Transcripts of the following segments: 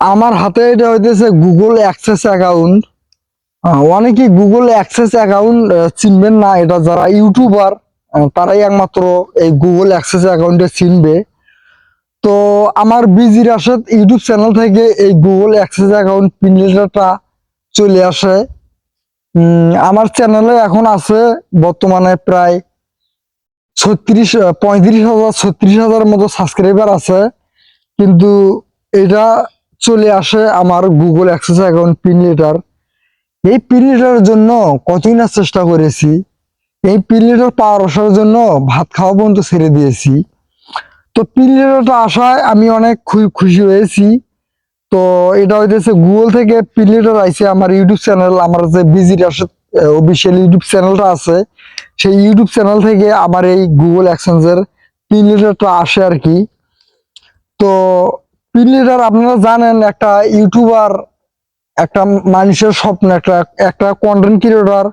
আমার হাতে এটা হইতেছে গুগল অ্যাক্সেস অ্যাকাউন্ট। অনেকেই গুগল অ্যাক্সেস অ্যাকাউন্ট চিনবেন না, এটা যারা ইউটিউবার তারাই একমাত্র এই গুগল অ্যাক্সেস অ্যাকাউন্টে চিনবে। তো আমার বিজি রাশেদ ইউটিউব চ্যানেল থেকে এই গুগল অ্যাক্সেস অ্যাকাউন্ট পিন লেটারটা চলে আসে। আমার চ্যানেলে এখন আছে বর্তমানে প্রায় 35,000 36,000 মতো সাবস্ক্রাইবার আছে, কিন্তু এটা চলে আসে আমার Google access account pin letter. এই পিন লেটারের জন্য কতই না চেষ্টা করেছি, এই পিন লেটার পাওয়ার আসার জন্য ভাত খাওয়া পর্যন্ত ছেড়ে দিয়েছি। তো পিন লেটারটা আসায় আমি অনেক খুশি হয়েছি। তো এটা হইতেছে গুগল থেকে পিন লেটার আইছে আমার ইউটিউব চ্যানেল, আমার যে বিজি রাশেদ অফিসিয়াল ইউটিউব চ্যানেলটা আছে, সেই ইউটিউব চ্যানেল থেকে আমার এই গুগল অ্যাক্সেন্সের পিন লেটারটা আসে আর কি। তো পিন লেটার আপনারা জানেন, একটা ইউটিউবার, একটা মানুষের স্বপ্ন, একটা একটা কন্টেন্ট ক্রিয়েটর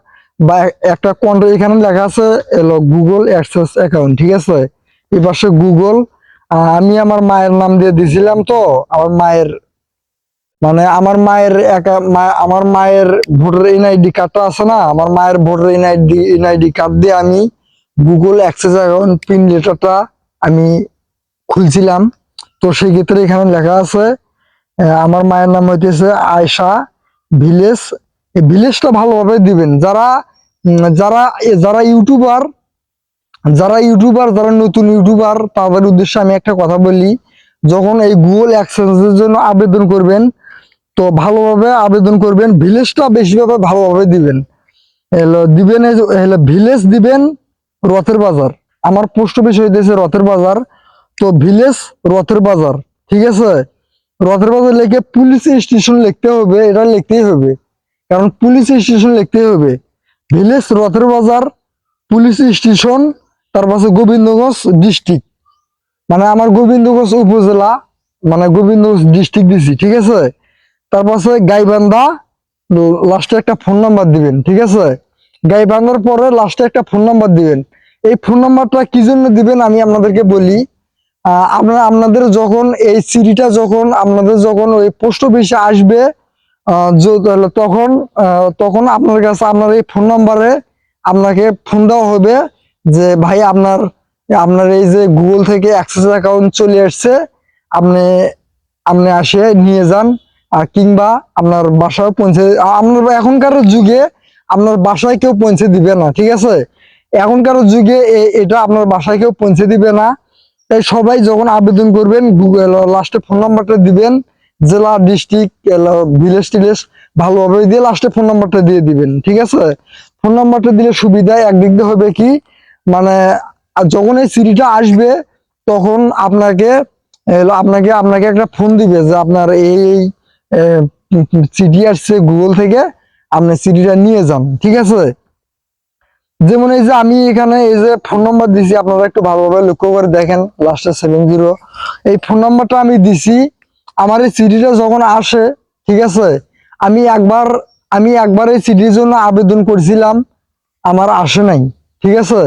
বা একটা কন্টেন্ট, এখানে লেখা আছে এলো গুগল অ্যাক্সেস অ্যাকাউন্ট, ঠিক আছে? এই পাশে গুগল। আমি আমার মায়ের নাম দিয়ে দিছিলাম। তো আমার মায়ের মানে আমার মায়ের ভোটার এনআইডি কার্ডটা আছে না, আমার মায়ের ভোটার এনআইডি কার্ড দিয়ে আমি গুগল অ্যাক্সেস অ্যাকাউন্ট পিন লেটারটা আমি খুলছিলাম। তো সেই ক্ষেত্রে এখানে লেখা আছে আমার মায়ের নাম হইতেছে আয়শা ভিলেজ। এই ভিলেজটা ভালোভাবে দিবেন। যারা যারা ইউটিউবার, যারা নতুন ইউটিউবার, তাদের উদ্দেশ্যে আমি একটা কথা বলি, যখন এই গুগল অ্যাক্সেসের জন্য আবেদন করবেন, তো ভালোভাবে আবেদন করবেন, ভিলেজটা বেশিভাবে ভালোভাবে দিবেন। ভিলেজ দিবেন রথের বাজার। আমার পোস্ট অফিস হইতেছে রথের বাজার। তো ভিলেজ রথের বাজার, ঠিক আছে? রথের বাজার লিখে পুলিশ স্টেশন লিখতে হবে, এটা লিখতেই হবে, কারণ পুলিশ স্টেশন লিখতেই হবে। ভিলেজ রথের বাজার, পুলিশ স্টেশন, তার পাশে গোবিন্দগঞ্জ ডিস্ট্রিক্ট, মানে আমার গোবিন্দগঞ্জ উপজেলা, মানে গোবিন্দগঞ্জ ডিস্ট্রিক্ট দিছি, ঠিক আছে? তার পাশে গাইবান্ধা, লাস্টে একটা ফোন নাম্বার দিবেন, ঠিক আছে? গাইবান্ধার পরে লাস্টে একটা ফোন নাম্বার দিবেন। এই ফোন নাম্বারটা কি জন্য দিবেন আমি আপনাদেরকে বলি। আপনাদের যখন এই সিডিটা যখন ওই পোস্ট অফিসে আসবে, তখন তখন আপনার কাছে আপনার এই ফোন নাম্বারে আপনাকে ফোন দেওয়া হবে যে ভাই আপনার আপনার এই যে গুগল থেকে অ্যাক্সেস অ্যাকাউন্ট চলে আসছে, আপনি আপনি আসে নিয়ে যান। কিংবা আপনার বাসায় পৌঁছে, আপনার এখনকার যুগে আপনার বাসায় কেউ পৌঁছে দিবে না, ঠিক আছে? এখনকার যুগে এটা আপনার বাসায় কেউ পৌঁছে দিবে না। তাই সবাই যখন আবেদন করবেন, গুগল লাস্টে ফোন নাম্বারটা দিবেন, জেলা, ডিস্ট্রিক্ট, ভিলেজ টিলেজ ভালোভাবে দিয়ে লাস্টে ফোন নাম্বারটা দিয়ে দিবেন, ঠিক আছে? ফোন নাম্বারটা দিলে সুবিধা একদিক দিয়ে হবে কি, মানে যখন এই সিডিটা আসবে, তখন আপনাকে আপনাকে আপনাকে একটা ফোন দিবে যে আপনার এই সিডি আসছে গুগল থেকে, আপনি সিডিটা নিয়ে যান, ঠিক আছে? যেমন এই যে আমি এখানে এই যে ফোন নাম্বার দিছি, আপনারা একটু ভালোভাবে লক্ষ্য করে দেখেন, লাস্টে 70, এই ফোন নাম্বারটা আমি দিছি। আমার এই সিডিটা যখন আসে, ঠিক আছে, আমি একবার এই সিডির জন্য আবেদন করেছিলাম, আমার আসে নাই, ঠিক আছে?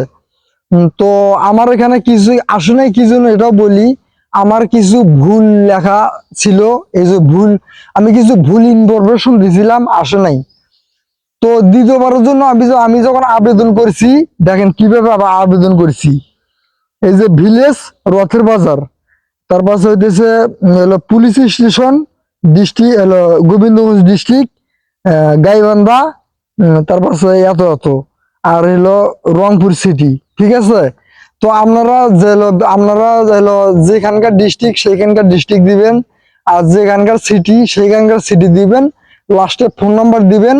তো আমার এখানে কিছু আসে নাই, কি জন্য এটাও বলি। আমার কিছু ভুল লেখা ছিল, এই যে ভুল, আমি কিছু ভুল ইনফরমেশন দিছিলাম, আসে নাই। তো দ্বিতীয়বারের জন্য আমি যখন আবেদন করছি, দেখেন কিভাবে আবার আবেদন করছি। এই যে ভিলেজ রথের বাজার, তার পাশে হইতেছে হলো পুলিশ স্টেশন, ডিস্ট্রিক্ট হলো গোবিন্দগঞ্জ ডিস্ট্রিক্ট, গাইবান্ধা, তার পাশে এত এত, আর হলো রংপুর সিটি, ঠিক আছে? তো আপনারা যেখানকার ডিস্ট্রিক্ট সেখানকার ডিস্ট্রিক্ট দিবেন, আর যেখানকার সিটি সেখানকার সিটি দিবেন, লাস্টে ফোন নাম্বার দিবেন।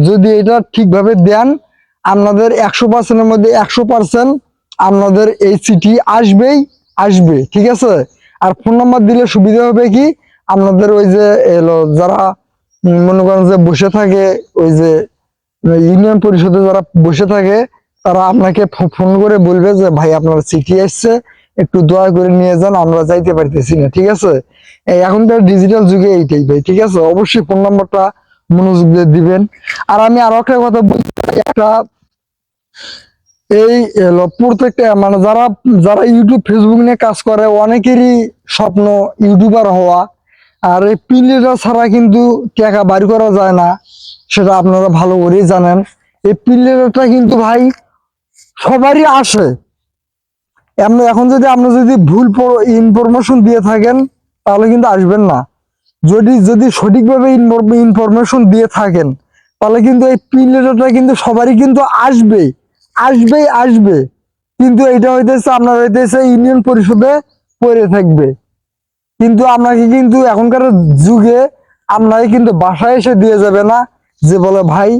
যদি এটা ঠিকভাবে দেন, আপনাদের 100%-এর মধ্যে 100% আপনাদের এই চিঠি আসবে, ঠিক আছে? আর ফোন নাম্বার দিলে সুবিধা হবে কি, আপনাদের ওই যে যারা মনে করেন যে বসে থাকে, ওই যে ইউনিয়ন পরিষদে যারা বসে থাকে, তারা আপনাকে ফোন করে বলবে যে ভাই আপনার চিঠি আসছে, একটু দয়া করে নিয়ে যান, আমরা যাইতে পারতেছি না, ঠিক আছে? এখনকার ডিজিটাল যুগে এইটাই ভাই, ঠিক আছে? অবশ্যই ফোন নাম্বারটা মনোযোগ দিয়ে দিবেন। আর আমি আরো একটা কথা বলতে চাই, এই এলো প্রত্যেকটা মানে যারা যারা ইউটিউব ফেসবুক নিয়ে কাজ করে অনেকেরই স্বপ্ন ইউটিউবার হওয়া। আর এই পিলিটা ছাড়া কিন্তু টাকা বাড়ি করা যায় না, সেটা আপনারা ভালো করেই জানেন। এই পিলিটা কিন্তু ভাই সবারই আসে। এমন এখন যদি আপনি যদি ভুল ইনফরমেশন দিয়ে থাকেন তাহলে কিন্তু আসবেন না। যদি যদি সঠিকভাবে ইনফরমেশন দিয়ে থাকেন তাহলে কিন্তু এই পিলিটা কিন্তু সবারই কিন্তু আসবে, আসবে। কিন্তু এটা হইতেছে আপনার হইতেছে ইউনিয়ন পরিষদে পড়ে থাকবে। কিন্তু আপনাকে কিন্তু এখনকার যুগে আপনাকে কিন্তু বাসায় এসে দিয়ে যাবে না, যে বলে ভাই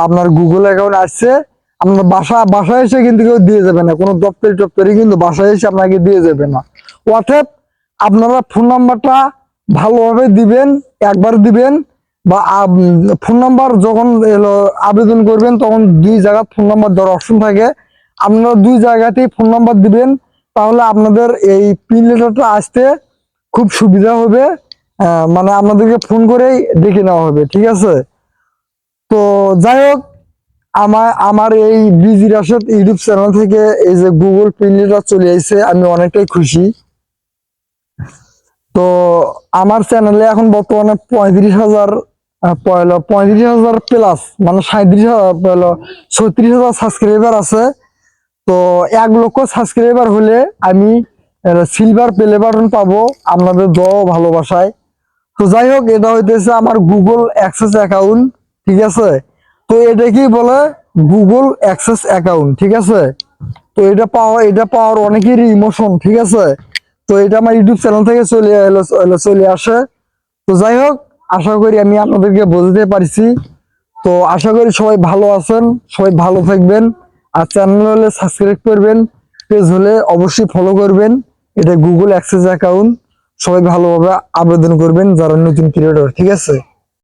আপনার গুগল অ্যাকাউন্ট আসছে, আপনার বাসায় এসে কিন্তু কেউ দিয়ে যাবে না, কোনো দপ্তরি কিন্তু বাসায় এসে আপনাকে দিয়ে যাবে না। অতএব আপনারা ফোন নাম্বারটা ভালোভাবে দিবেন, একবার দিবেন। বা ফোন নাম্বার যখন আবেদন করবেন তখন দুই জায়গা ফোন নাম্বার দেওয়ার অপশন থাকে, আপনারা দুই জায়গাতেই ফোন নাম্বার দিবেন। তাহলে আপনাদের এই পিন লেটারটা আসতে খুব সুবিধা হবে। মানে আপনাদেরকে ফোন করেই ডেকে নেওয়া হবে, ঠিক আছে? তো যাই হোক, আমার এই বিজি রাশেদ ইউটিউব চ্যানেল থেকে এই যে গুগল পিন লেটার চলে আসছে, আমি অনেকটাই খুশি। তো আমার চ্যানেলে এখন বর্তমানে 35,000 35,000 প্লাস, মানে 37,000 36,000 সাবস্ক্রাইবার আছে। তো 1 লক্ষ সাবস্ক্রাইবার হলে আমি সিলভার প্লে বাটন পাবো আপনাদের দোয়া ও ভালোবাসায়। তো যাই হোক, এটা হইতেছে আমার গুগল অ্যাক্সেস অ্যাকাউন্ট, ঠিক আছে? তো এটা কি বলে গুগল অ্যাক্সেস অ্যাকাউন্ট, ঠিক আছে? তো এটা পাওয়ার অনেকেরই ইমোশন, ঠিক আছে? তো এটা আমার ইউটিউব চ্যানেল থেকে চলে আসে। তো যাই হোক, আশা করি আমি আপনাদেরকে বোঝাতে পারছি। তো আশা করি সবাই ভালো আছেন, সবাই ভালো থাকবেন। আর চ্যানেল হলে সাবস্ক্রাইব করবেন, পেজ হলে অবশ্যই ফলো করবেন। এটা গুগল অ্যাক্সেস অ্যাকাউন্ট, সবাই ভালোভাবে আবেদন করবেন যারা নতুন ক্রিয়েটর, ঠিক আছে?